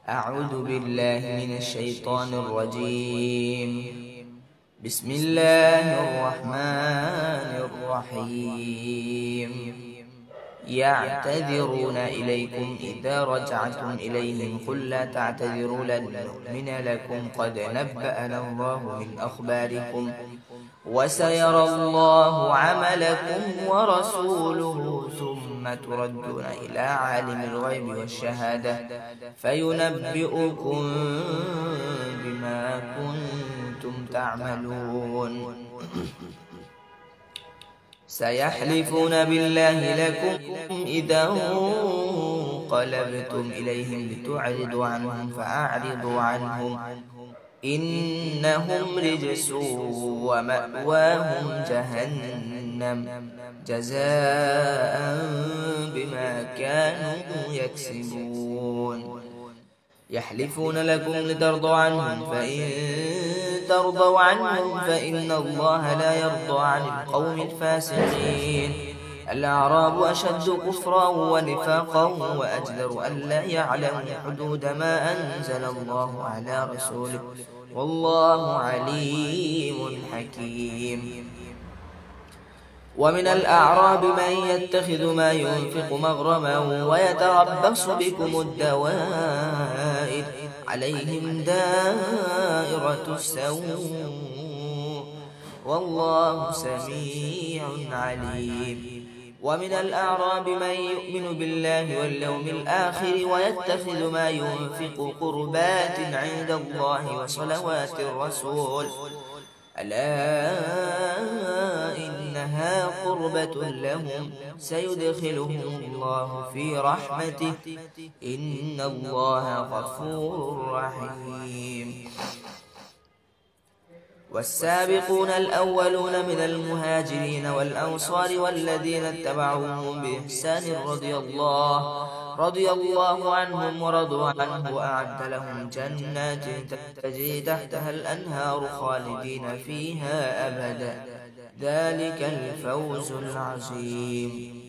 أعوذ بالله من الشيطان الرجيم. بسم الله الرحمن الرحيم. يعتذرون إليكم إذا رجعتم إليهم قل لا تعتذروا لن نؤمن لكم قد نبأنا الله من أخباركم وسيرى الله عملكم ورسوله ثم تردون إلى عالم الغيب والشهادة فينبئكم بما كنتم تعملون. سيحلفون بالله لكم إذا انقلبتم إليهم لتعرضوا عنهم فأعرضوا عنهم إنهم رجس ومأواهم جهنم جزاء بما كانوا يكسبون. يحلفون لكم لترضوا عنهم فإن ترضوا عنهم فإن الله لا يرضى عن القوم الفاسقين. الأعراب أشد كفرا ونفاقا وأجدر أن لا يعلموا حدود ما أنزل الله على رسوله والله عليم حكيم. ومن الأعراب من يتخذ ما ينفق مغرما ويتربص بكم الدوائر عليهم دائرة السوء والله سميع عليم. ومن الأعراب من يؤمن بالله واليوم الآخر ويتخذ ما ينفق قربات عند الله وصلوات الرسول ألا إنها قربة لهم سيدخلهم الله في رحمته إن الله غفور رحيم. والسابقون الأولون من المهاجرين والأنصار والذين اتبعوهم بإحسان رضي الله عنهم ورضوا عنه وأعد لهم جنات تجري تحتها الأنهار خالدين فيها أبدا ذلك الفوز العظيم.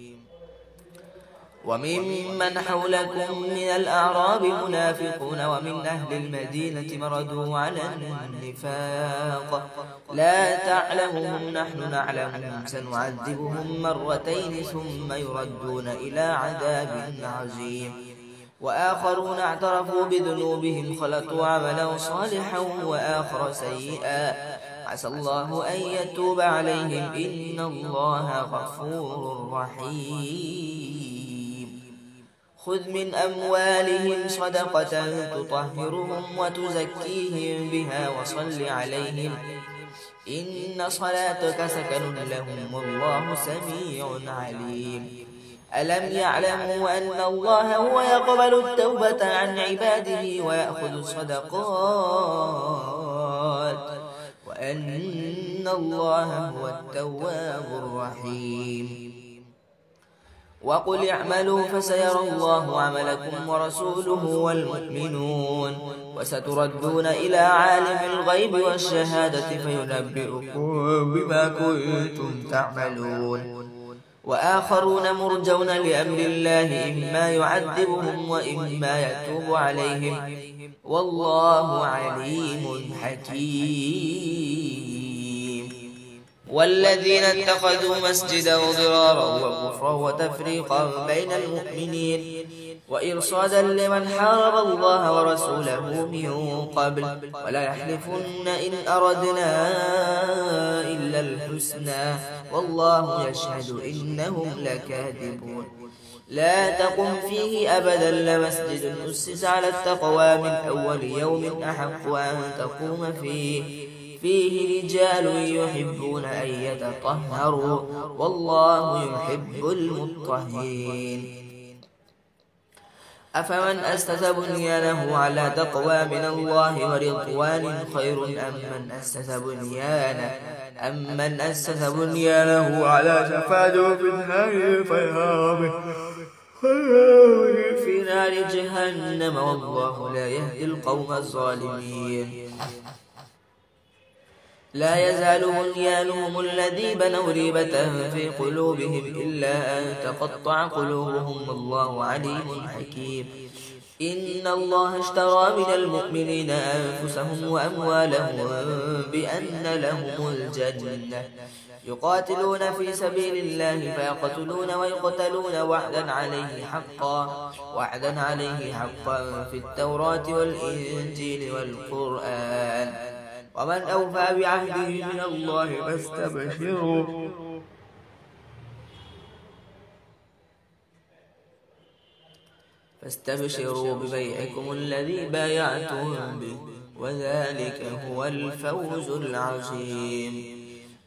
وممن حولكم من الأعراب منافقون ومن أهل المدينة مردوا على النفاق لا تعلمهم نحن نعلمهم سنعذبهم مرتين ثم يردون إلى عذاب عظيم. وآخرون اعترفوا بذنوبهم خلطوا عملا صالحا وآخر سيئا عسى الله أن يتوب عليهم إن الله غفور رحيم. خذ من أموالهم صدقة تطهرهم وتزكيهم بها وصل عليهم إن صلاتك سكن لهم والله سميع عليم. ألم يعلموا أن الله هو يقبل التوبة عن عباده ويأخذ الصدقات وأن الله هو التواب الرحيم. وقل اعملوا فسيرى الله عملكم ورسوله والمؤمنون وستردون إلى عالم الغيب والشهادة فينبئكم بما كنتم تعملون. وآخرون مرجون لأمر الله إما يعذبهم وإما يتوب عليهم والله عليم حكيم. والذين اتخذوا مسجدا ضرارا وكفرا وتفريقا بين المؤمنين وإرصادا لمن حارب الله ورسوله من قبل ولا يحلفن إن أردنا إلا الحسنى والله يشهد إنهم لكاذبون. لا تقم فيه أبدا لمسجد أسس على التقوى من أول يوم أحق أن تقوم فيه رجال يحبون أن يتطهروا والله يحب المطهرين. أفمن أسس بنيانه على تقوى من الله ورضوان خير أمن أسس بنيانه على شفا جرف هار في نار جهنم والله لا يهدي القوم الظالمين. لا يزال بنيانهم الذي بنوا ريبة في قلوبهم إلا أن تقطع قلوبهم والله عليم حكيم. إن الله اشترى من المؤمنين أنفسهم وأموالهم بأن لهم الجنة يقاتلون في سبيل الله فيقتلون ويقتلون وعدا عليه حقا في التوراة والإنجيل والقرآن ومن أوفى بعهده من الله فاستبشروا ببيعكم الذي بايعتم به وذلك هو الفوز العظيم.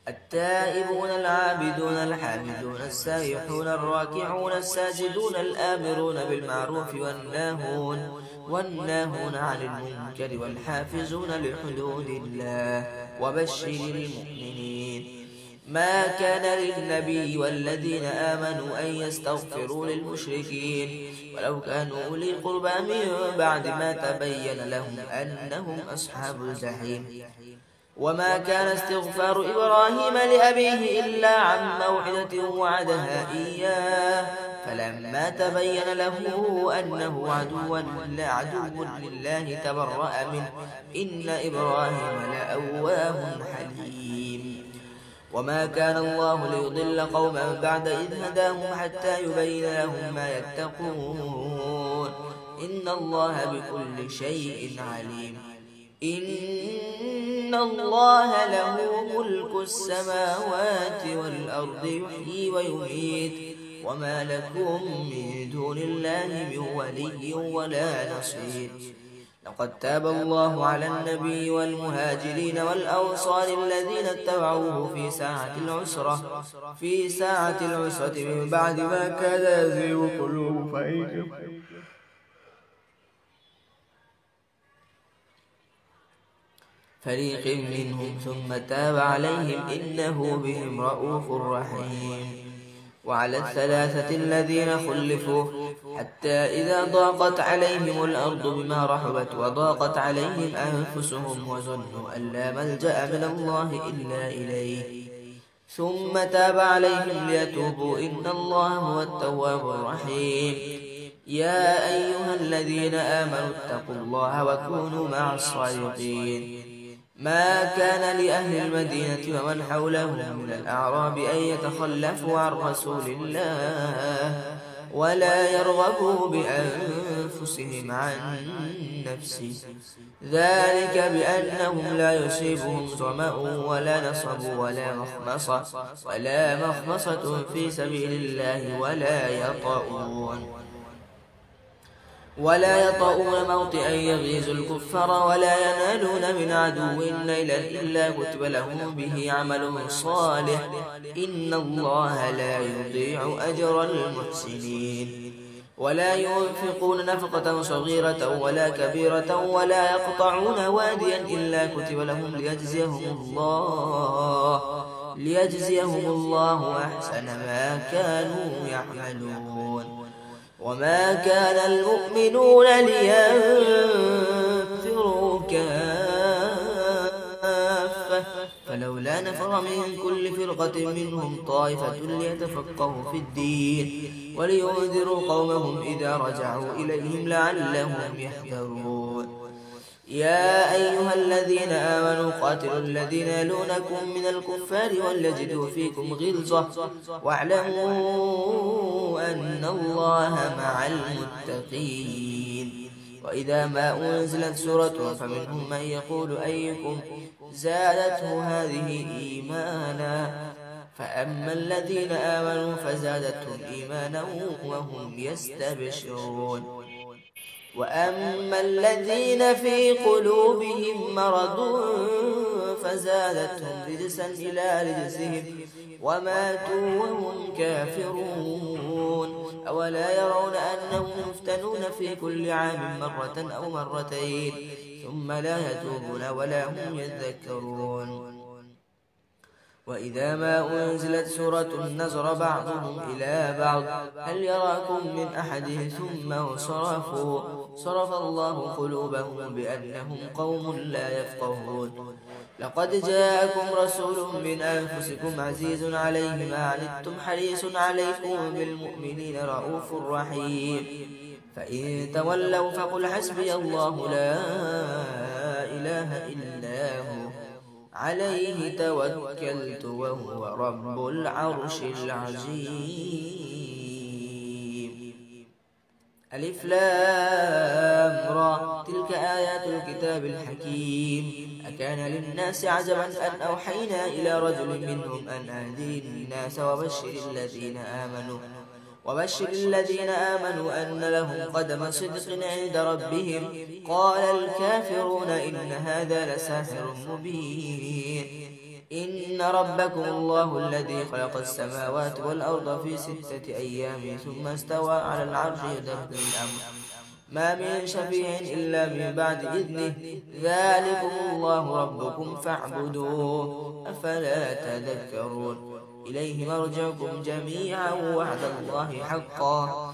التائبون العابدون الحامدون السائحون الراكعون الساجدون الآمرون بالمعروف والناهون عن المنكر والحافظون لحدود الله وبشر المؤمنين. ما كان للنبي والذين آمنوا أن يستغفروا للمشركين ولو كانوا أولي قربى من بعد ما تبين لهم أنهم أصحاب الجحيم. وما كان استغفار إبراهيم لأبيه إلا عن موعدة وعدها إياه فلما تبين له أنه عدو لله تبرأ منه إن إبراهيم لأواه حليم. وما كان الله ليضل قوما بعد إذ هداهم حتى يبين لهم ما يتقون إن الله بكل شيء عليم. إن الله له ملك السماوات والأرض يحيي ويميت وما لكم من دون الله من ولي ولا نصير. لقد تاب الله على النبي والمهاجرين والأنصار الذين اتبعوه في ساعة العسرة من بعد ما كاد يزيغ قلوب فريق منهم ثم تاب عليهم إنه بهم رؤوف رحيم. وعلى الثلاثة الذين خلفوا حتى إذا ضاقت عليهم الأرض بما رحبت وضاقت عليهم أنفسهم وظنوا أن لا ملجأ من الله إلا إليه ثم تاب عليهم ليتوبوا إن الله هو التواب الرحيم. يا أيها الذين آمنوا اتقوا الله وكونوا مع الصادقين. ما كان لأهل المدينة ومن حولهم من الأعراب أن يتخلفوا عن رسول الله ولا يرغبوا بأنفسهم عن نفسه ذلك بأنهم لا يصيبهم ظمأ ولا نصب ولا مخمصة في سبيل الله ولا يطؤون موطئا يغيظ الكفار ولا ينالون من عدو نيلا إلا كتب لهم به عمل صالح إن الله لا يضيع أجر المحسنين. ولا ينفقون نفقة صغيرة ولا كبيرة ولا يقطعون واديا إلا كتب لهم ليجزيهم الله أحسن ما كانوا يعملون. وما كان المؤمنون لينفروا كافة فلولا نفر من كل فرقة منهم طائفة ليتفقهوا في الدين ولينذروا قومهم إذا رجعوا إليهم لعلهم يحذرون. يا أيها الذين آمنوا قاتلوا الذين يلونكم من الكفار وليجدوا فيكم غلظة واعلموا أن الله مع المتقين. وإذا ما أنزلت سورة فمنهم من يقول أيكم زادته هذه إيمانا فأما الذين آمنوا فزادتهم إيمانا وهم يستبشرون. وأما الذين في قلوبهم مرض فزادتهم رجسا إلى رجسهم وماتوا وهم كافرون. أولا يرون أنهم يفتنون في كل عام مرة أو مرتين ثم لا يتوبون ولا هم يذكرون. وإذا ما أنزلت سورة نظر بعضهم إلى بعض هل يراكم من أحد ثم صرف الله قلوبهم بأنهم قوم لا يفقهون. لقد جاءكم رسول من أنفسكم عزيز عليه ما عنتم حريص عليكم بالمؤمنين رؤوف رحيم. فإن تولوا فقل حسبي الله لا إله إلا هو عليه توكلت وهو رب العرش العظيم. ألف لام را تلك آيات الكتاب الحكيم. أكان للناس عجبا أن أوحينا إلى رجل منهم أن أنذر الناس وبشر الذين آمنوا أن لهم قدم صدق عند ربهم. قال الكافرون إن هذا لساحر مبين. إن ربكم الله الذي خلق السماوات والأرض في 6 أيام ثم استوى على العرش يدبر الأمر ما من شفيع إلا من بعد إذنه ذلكم الله ربكم فاعبدوه أفلا تذكرون. إليه مرجعكم جميعا وعد الله حقا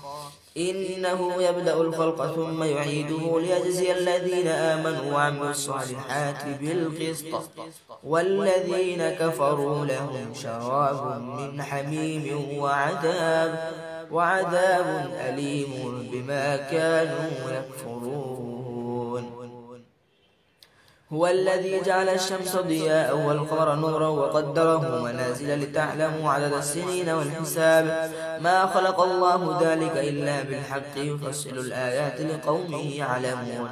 إنه يبدأ الخلق ثم يعيده ليجزي الذين آمنوا وعملوا الصالحات بالقسط والذين كفروا لهم شراب من حميم وعذاب أليم بما كانوا يكفرون. هو الذي جعل الشمس ضياء والقمر نورا وقدره منازل لتعلموا عدد السنين والحساب ما خلق الله ذلك إلا بالحق يفصل الآيات لقوم يعلمون.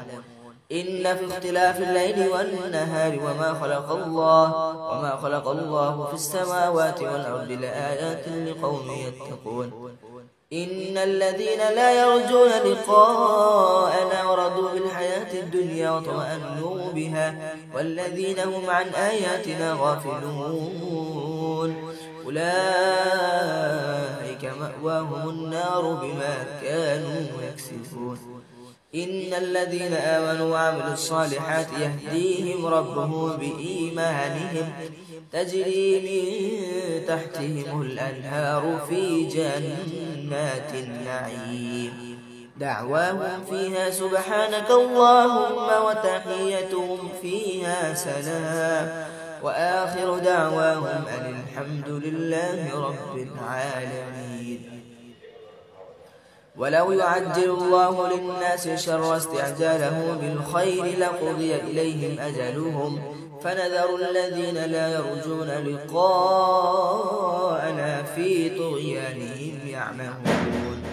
إن في اختلاف الليل والنهار وما خلق الله في السماوات والأرض لآيات لقوم يتقون. إن الذين لا يرجون لقاءنا ورضوا بالحياة الدنيا واطمأنوا بها والذين هم عن آياتنا غافلون أولئك مأواهم النار بما كانوا يكسبون. إن الذين آمنوا وعملوا الصالحات يهديهم ربهم بإيمانهم تجري من تحتهم الأنهار في جنات النعيم دعواهم فيها سبحانك اللهم وتحيتهم فيها سلام وآخر دعواهم أن الحمد لله رب العالمين. ولو يعجل الله للناس شر استعجاله بالخير لقضي إليهم أجلهم فنذر الذين لا يرجون لقاءنا في طغيانهم يعمهون.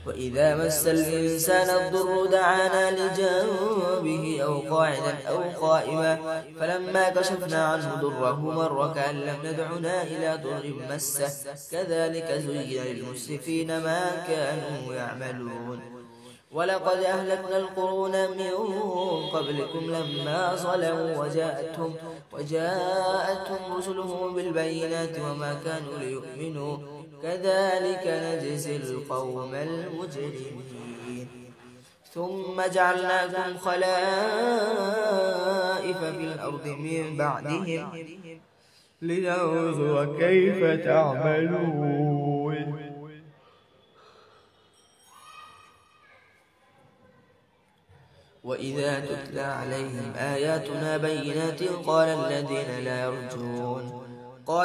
وإذا مس الإنسان الضر دعانا لجنبه أو قاعدا أو قائما فلما كشفنا عنه ضره مر كأن لم ندعنا إلى ضر مسه كذلك زين للمسرفين ما كانوا يعملون. ولقد أهلكنا القرون من قبلكم لما ظلموا وجاءتهم رسلهم بالبينات وما كانوا ليؤمنوا كذلك نجزي القوم المجرمين. ثم جعلناكم خلائف في الأرض من بعدهم لننظر كيف تعملون. وإذا تتلى عليهم آياتنا بينات قال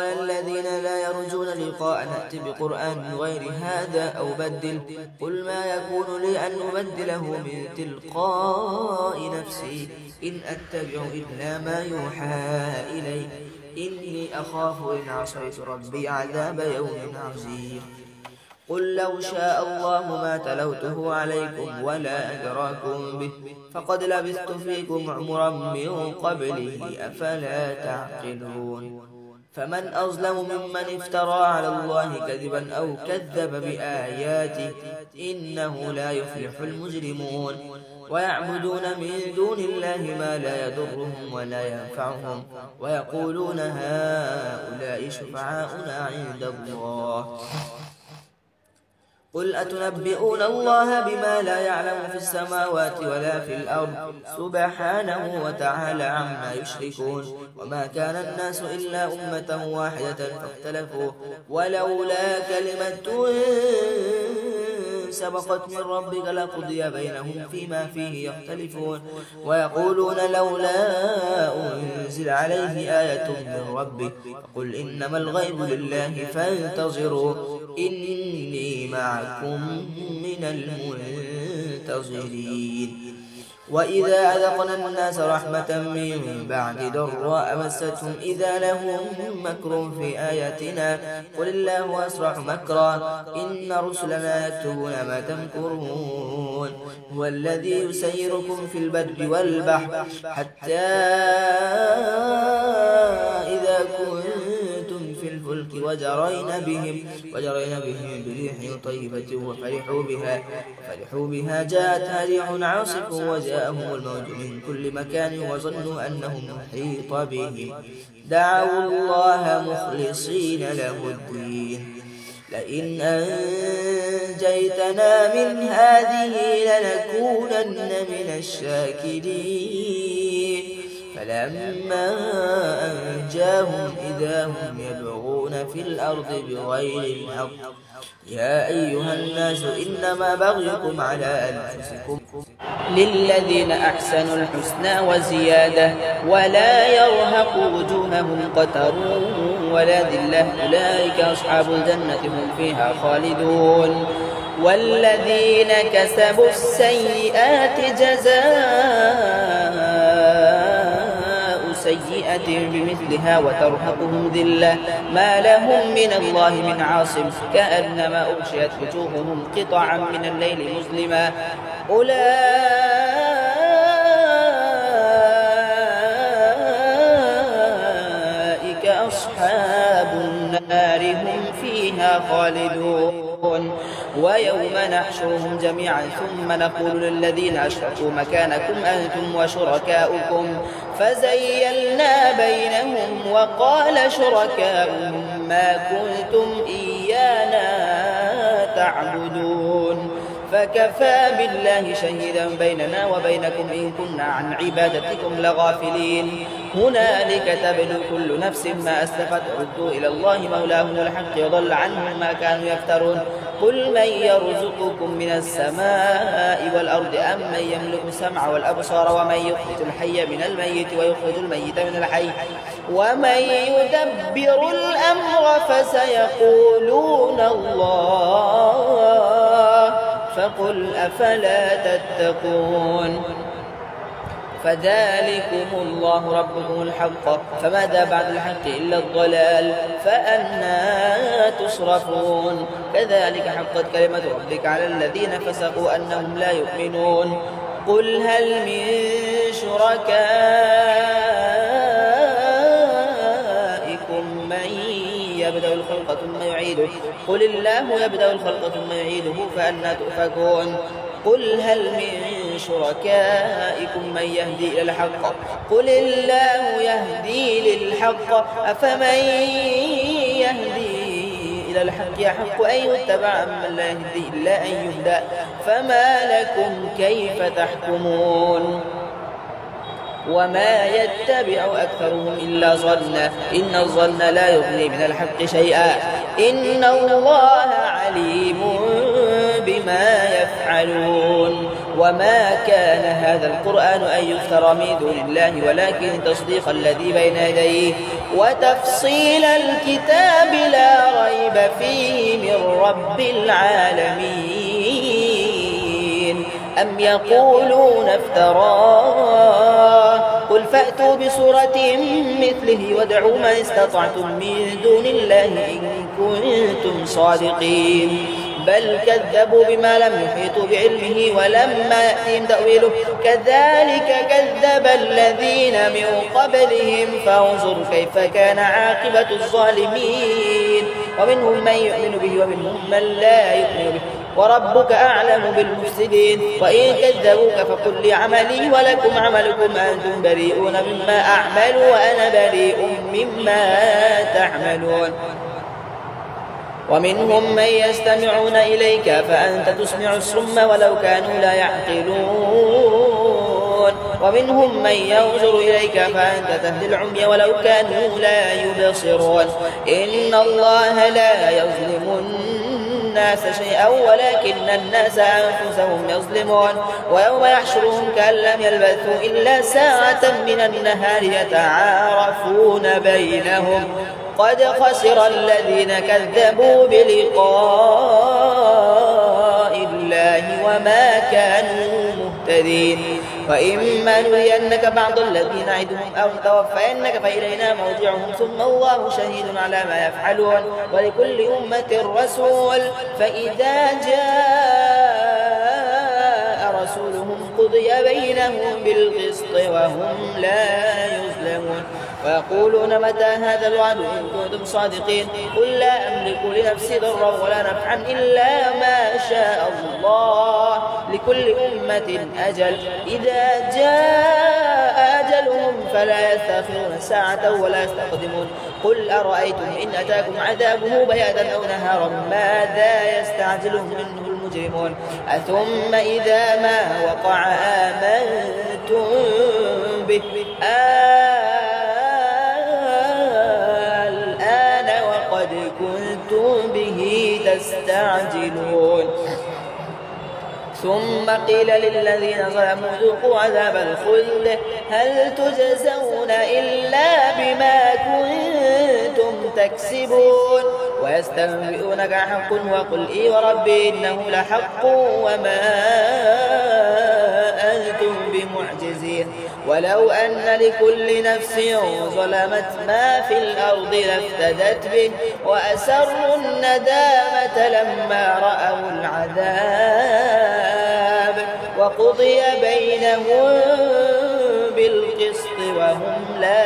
الذين لا يرجون لقاء نأت بقرآن غير هذا أو بدل قل ما يكون لي أن أبدله من تلقاء نفسي إن أتبع إلا ما يوحى إلي إني أخاف إن عصيت ربي عذاب يوم عظيم. قل لو شاء الله ما تلوته عليكم ولا أدراكم به فقد لبثت فيكم عمرا من قبله أفلا تعقلون. فمن أظلم ممن افترى على الله كذبا أو كذب بآياته إنه لا يفلح المجرمون. ويعبدون من دون الله ما لا يضرهم ولا ينفعهم ويقولون هؤلاء شفعاؤنا عند الله قل أتنبئون الله بما لا يعلم في السماوات ولا في الأرض سبحانه وتعالى عما يشركون. وما كان الناس إلا أمة واحدة فاختلفوا ولولا كلمة سبقت من ربك لقضي بينهم فيما فيه يختلفون. ويقولون لولا أنزل عليه آية من ربه فقل إنما الغيب لله فانتظروا إني معكم من المنذرين. منتصرين. وإذا أذقنا الناس رحمة من بعد ضراء مستهم إذا لهم مكر في آياتنا قل الله أسرع مكرا إن رسلنا يكتبون ما تمكرون. هو الذي يسيركم في البر والبحر حتى إذا كنتم في الفلك وجرين بهم بريح طيبة وفرحوا بها جاءتها ريح عاصف وجاءهم الموج من كل مكان وظنوا أنهم محيط بهم دعوا الله مخلصين له الدين لئن أنجيتنا من هذه لنكونن من الشاكرين. فلما أنجاهم إذا هم يبغون في الأرض بغير الحق يا أيها الناس إنما بغيكم على أنفسكم للذين أحسنوا الحسنى وزيادة ولا يرهق وجوههم قتر ولا ذلة أولئك أصحاب الجنة هم فيها خالدون. والذين كسبوا السيئات جزاء سيئة بمثلها وترهقهم ذلة ما لهم من الله من عاصم كأنما أغشيت وجوههم قطعا من الليل مظلما أولئك أصحاب النار هم فيها خالدون. ويوم نحشرهم جميعا ثم نقول للذين أشركوا مكانكم أنتم وشركاؤكم فزيلنا بينهم وقال شركاؤهم ما كنتم إيانا تعبدون فكفى بالله شهيدا بيننا وبينكم إن كنا عن عبادتكم لغافلين. هنالك تبلو كل نفس ما أسلفت ردوا إلى الله مولاهم الحق وضل عنهم ما كانوا يفترون. قل من يرزقكم من السماء والأرض أم من يملك السمع والأبصار ومن يخرج الحي من الميت ويخرج الميت من الحي ومن يدبر الأمر فسيقولون الله فقل أفلا تتقون. فذلكم الله ربكم الحق فماذا بعد الحق إلا الضلال فأنى تصرفون. كذلك حقت كلمة ربك على الذين فسقوا أنهم لا يؤمنون. قل هل من شركائكم من يبدأ الخلق ثم يعيده قل الله يبدأ الخلق ثم يعيده فأنى تؤفكون. قل هل من شركائكم من يهدي إلى الحق قل الله يهدي للحق أفمن يهدي إلى الحق يحق أن يتبع من لا يهدي إلا أن يهدى فما لكم كيف تحكمون. وما يتبع أكثرهم إلا ظنا إن الظن لا يغني من الحق شيئا إن الله عليم بما يفعلون. وما كان هذا القرآن أن يفترى من دون الله ولكن تصديق الذي بين يديه وتفصيل الكتاب لا ريب فيه من رب العالمين. أم يقولون افتراه قل فأتوا بسورة مثله وادعوا من استطعتم من دون الله إن كنتم صادقين. بل كذبوا بما لم يحيطوا بعلمه ولما يأتهم تأويله كذلك كذب الذين من قبلهم فانظر كيف كان عاقبة الظالمين. ومنهم من يؤمن به ومنهم من لا يؤمن به وربك أعلم بالمفسدين. وإن كذبوك فقل لي عملي ولكم عملكم أنتم بريئون مما أعمل وأنا بريء مما تعملون. ومنهم من يستمعون إليك فأنت تسمع الصم ولو كانوا لا يعقلون. ومنهم من ينظر إليك فأنت تهدي العمي ولو كانوا لا يبصرون. إن الله لا يظلم الناس شيئا ولكن الناس أنفسهم يظلمون. ويوم يحشرهم كأن لم يلبثوا إلا ساعة من النهار يتعارفون بينهم قد خسر الذين كذبوا بلقاء الله الله وما كانوا مهتدين. وإما نرينك بعض الذين نعدهم أو نتوفينك فإلينا مرجعهم ثم الله شهيد على ما يفعلون ولكل أمة رسول فإذا جاء رسولهم قضي بينهم بالقسط وهم لا يظلمون. ويقولون متى هذا الوعد إن كنتم صادقين قل لا أملك لنفسي ضرا ولا نفعا إلا ما شاء الله لكل أمة أجل إذا جاء أجلهم فلا يستأخرون ساعة ولا يستقدمون. قل أرأيتم إن أتاكم عذابه بياتا أو نهارا ماذا يستعجل منه المجرمون أثم إذا ما وقع آمنتم به الآن وقد كنتم به تستعجلون. ثم قيل للذين ظلموا ذوقوا عذاب الخلد هل تجزون إلا بما كنتم تكسبون. ويستنبئونك حق وقل إي وربي إنه لحق وما أنتم بمعجزين. ولو أن لكل نفس ظلمت ما في الأرض لافتدت به وأسروا الندامة لما رأوا العذاب وقضي بينهم بالقسط وهم لا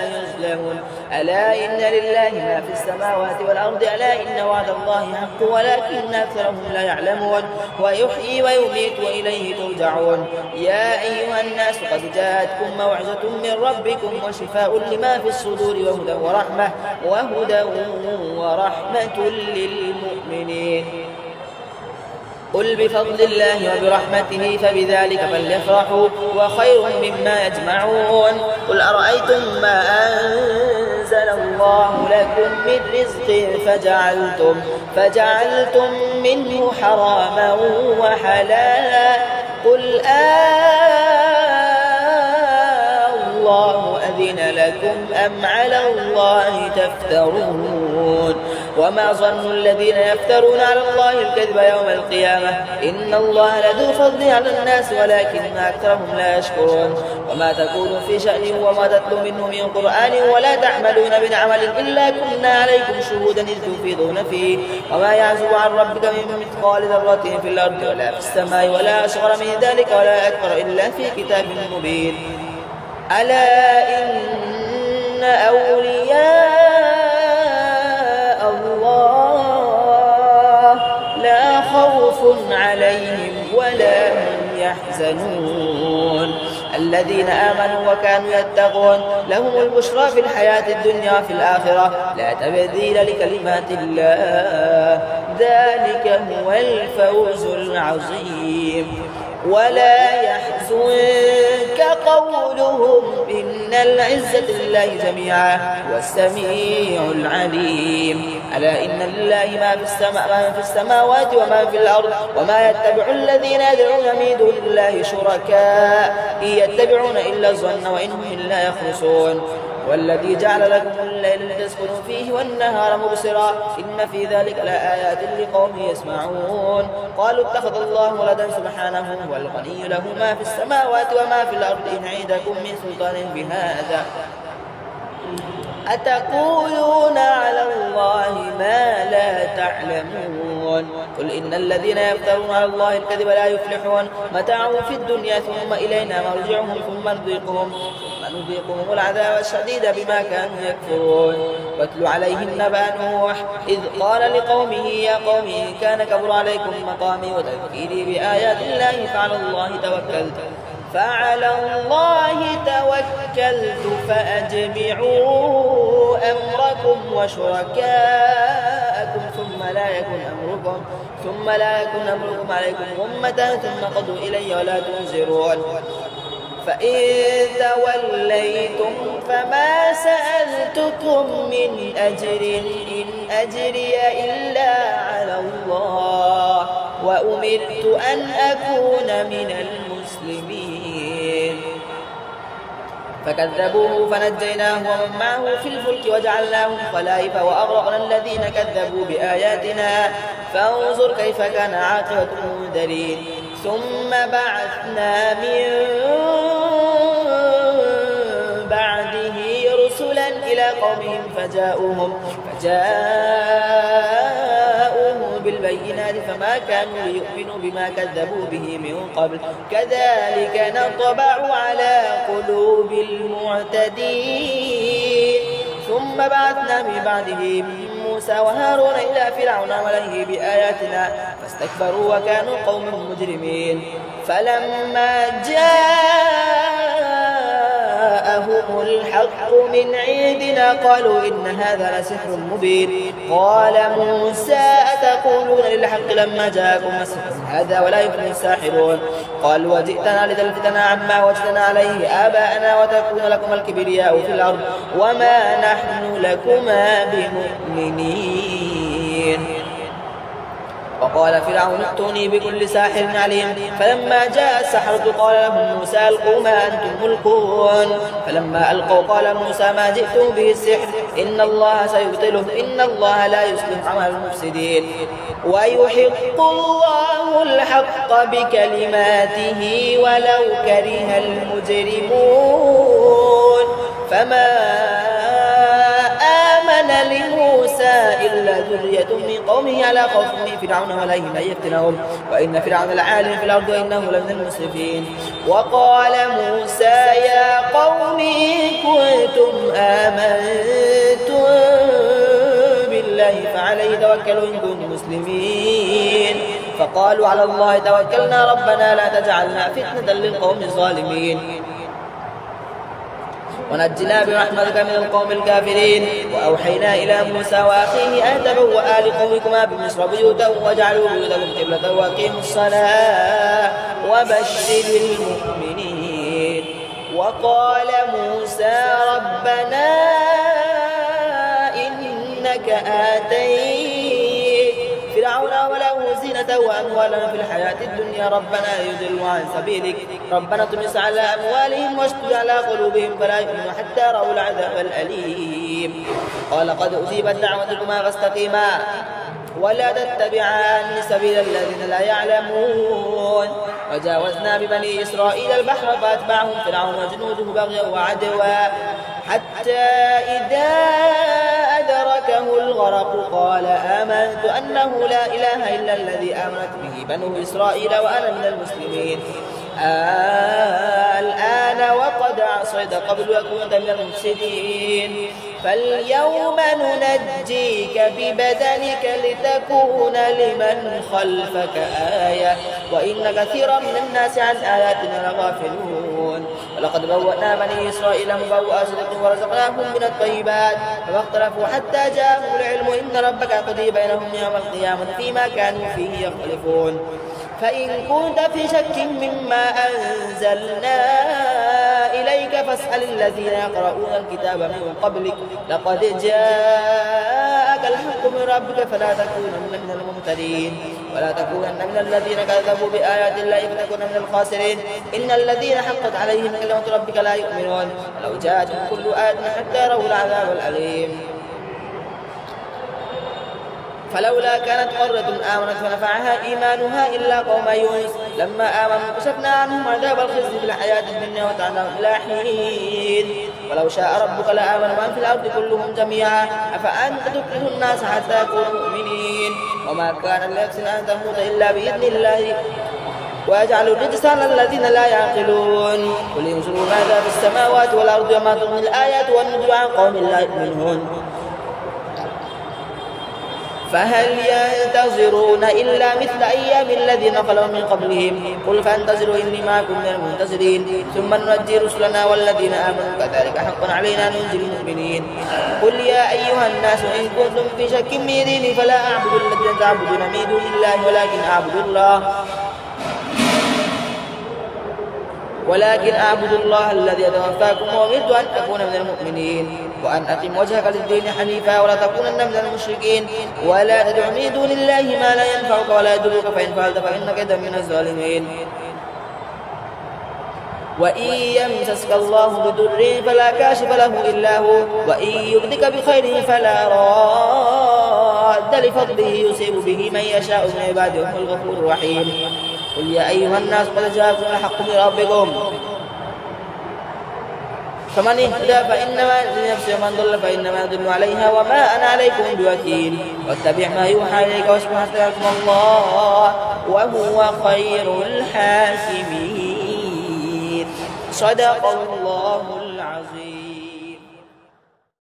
يظلمون. ألا إن لله ما في السماوات والأرض ألا إن وعد الله حق ولكن أكثرهم لا يعلمون. ويحيي ويميت وإليه ترجعون. يا أيها الناس قد جاءتكم موعظة من ربكم وشفاء لما في الصدور وهدى ورحمة للمؤمنين. قل بفضل الله وبرحمته فبذلك فليفرحوا وخير مما يجمعون. قل أرأيتم ما أنزل الله لكم من رزق فجعلتم منه حراما وحلالا قل الله أذن لكم أم على الله تفترون. وما ظن الذين يفترون على الله الكذب يوم القيامة إن الله لذو فضل على الناس ولكن أكثرهم لا يشكرون. وما تكون في شأن وما تتلو منه من قرآن ولا تعملون من عمل إلا كنا عليكم شهودا إذ تفيضون فيه وما يعزب عن ربك من مثقال ذرة في الأرض ولا في السماء ولا أصغر من ذلك ولا أكبر إلا في كتاب مبين. ألا إن أولياء الله لا خوف عليهم ولا هم يحزنون الذين آمنوا وكانوا يتقون لهم البشرى في الحياة الدنيا وفي الآخرة لا تبديل لكلمات الله ذلك هو الفوز العظيم. ولا يحزنك قولهم إن العزة لله جميعا والسميع العليم. ألا إن لله ما في السماوات وما في الأرض وما يتبع الذين يدعون من دون الله شركاء إن يتبعون إلا الظن وإنهم إلا يخرصون. والذي جعل لكم الليل لتسكنوا فيه والنهار مبصرا إن في ذلك لآيات لقوم يسمعون. قالوا اتخذ الله ولدا سبحانه هو الغني له ما في السماوات وما في الأرض إن عندكم من سلطان بهذا أتقولون على الله ما لا تعلمون. قل إن الذين يفترون على الله الكذب لا يفلحون متاع في الدنيا ثم إلينا مرجعهم ثم نذيقهم العذاب الشديد بما كانوا يكفرون. واتل عليهم نبأ نوح إذ قال لقومه يا قوم إن كان كبر عليكم مقامي وتذكيري بآيات الله فعلى الله توكلت فأجمعوا أمركم وشركاءكم ثم لا يكن أمركم عليكم غمة ثم قضوا إلي ولا تنذرون. فإن توليتم فما سألتكم من أجر إن أجري إلا على الله وأمرت أن أكون من المسلمين. فكذبوه فنجيناه ومن معه في الفلك وجعلناهم خلائف وأغرقنا الذين كذبوا بآياتنا فانظر كيف كان عاقبة المنذرين ثم بعثنا من بعده رسلا إلى قومهم فجاءوهم بالبينات فما كانوا ليؤمنوا بما كذبوا به من قبل كذلك نطبع على قلوب المعتدين ثم بعثنا من بعدهم موسى وهارون إلى فرعون وملئه بآياتنا فاستكبروا وكانوا قوما مجرمين فلما جاءهم الحق من عندنا قالوا إن هذا لسحر مبين قال موسى أتقولون للحق لما جاءكم السحر هذا ولا يفلح الساحرون قالوا وجئتنا لتلفتنا عما وجدنا عليه آباءنا وتكون لكم الكبرياء في الأرض وما نحن لكما بمؤمنين وقال فرعون ائتوني بكل ساحر عليم فلما جاء السحرة قال لهم موسى ألقوا ما أنتم ملقون فلما ألقوا قال موسى ما جئتم به السحر إن الله سيبطله إن الله لا يصلح عمل المفسدين ويحق الله الحق بكلماته ولو كره المجرمون فما آمن لموسى إلا ذرية من قومه على خوف من فرعون وملئهم أن يفتنهم وإن فرعون لعال في الأرض وإنه لمن المسرفين وقال موسى يا قوم إن كنتم آمنتم بالله فعليه توكلوا إن كنتم مسلمين فقالوا على الله توكلنا ربنا لا تجعلنا فتنة للقوم الظالمين ونجنا برحمتك من القوم الكافرين وأوحينا إلى موسى وأخيه أن تبوأ لقومكما بمصر بيوتا واجعلوا بيوتكم قبلة وأقيموا الصلاة وبشر المؤمنين وقال موسى ربنا إنك آتيت فرعون وله زينة وأموالا في الحياة الدنيا ربنا يضلوا عن سبيلك ربنا اطمس على أموالهم واشتد على قلوبهم فلا يؤمنوا حتى رأوا العذاب الأليم قال قد أجيبت دعوتكما فاستقيما ولا تتبعان سبيل الذين لا يعلمون وجاوزنا ببني إسرائيل البحر فأتبعهم فرعون وجنوده بغيا وعدوا حتى إذا أدركه الغرق قال آمنت أنه لا إله إلا الذي آمنت به بنو إسرائيل وأنا من المسلمين الآن وقد عصيت قبل وكنت من المفسدين فاليوم ننجيك ببدنك لتكون لمن خلفك آية وإن كثيرا من الناس عن آياتنا لغافلون ولقد بوأنا بني إسرائيل مبوأ صدق ورزقناهم من الطيبات فما اختلفوا حتى جاءهم العلم إن ربك قضي بينهم يوم القيامة فيما كانوا فيه يختلفون فإن كنت في شك مما أنزلنا إليك فاسأل الذين يقرؤون الكتاب من قبلك لقد جاءك الحق من ربك فلا تكونن من الممترين ولا تكونن من الذين كذبوا بآيات الله فتكون من الخاسرين إن الذين حقت عليهم كلمة ربك لا يؤمنون ولو جاءتهم كل آية حتى يروا العذاب الأليم فلولا كانت قرة آمنت فنفعها إيمانها إلا قوم يونس لما آمنوا كشفنا عنهم عذاب الخزي في الحياة الدنيا ومتعناهم إلى حين ولو شاء ربك لآمن من في الأرض كلهم جميعا أفأنت تكره الناس حتى يكونوا مؤمنين وما كان لنفس أن تموت إلا بإذن الله ويجعل الرجس على الذين لا يعقلون قل انظروا ماذا في السماوات والأرض وما تغني الآيات والنذر عن قوم لا يؤمنون فهل ينتظرون إلا مثل أيام الذين خلوا من قبلهم قل فانتظروا إني معكم من المنتظرين ثم ننجي رسلنا والذين آمنوا كذلك حقا علينا ننجي المؤمنين قل يا أيها الناس إن كنتم في شك من ديني فلا أعبد الذين تعبدون من دون الله ولكن أعبد الله الذي يتوفاكم وأمرت أن أكون من المؤمنين وأن أقم وجهك للدين حنيفا ولا تكونن من المشركين ولا تدع من دون الله ما لا ينفعك ولا يضرك فإن فعلت فإنك إذا من الظالمين وإن يمسسك الله بضر فلا كاشف له إلا هو وإن يردك بخير فلا راد راد لفضله يصيب به من يشاء من عباده وهو الغفور الرحيم. قل يا أيها الناس قد جاءكم الحق من ربكم فمن اهتدى فإنما لنفسه ومن ضل فإنما يضل عليها وما أنا عليكم بوكيل. واتبع ما يوحى إليك واصبر حتى يحكم الله وهو خير الحاكمين. صدق الله.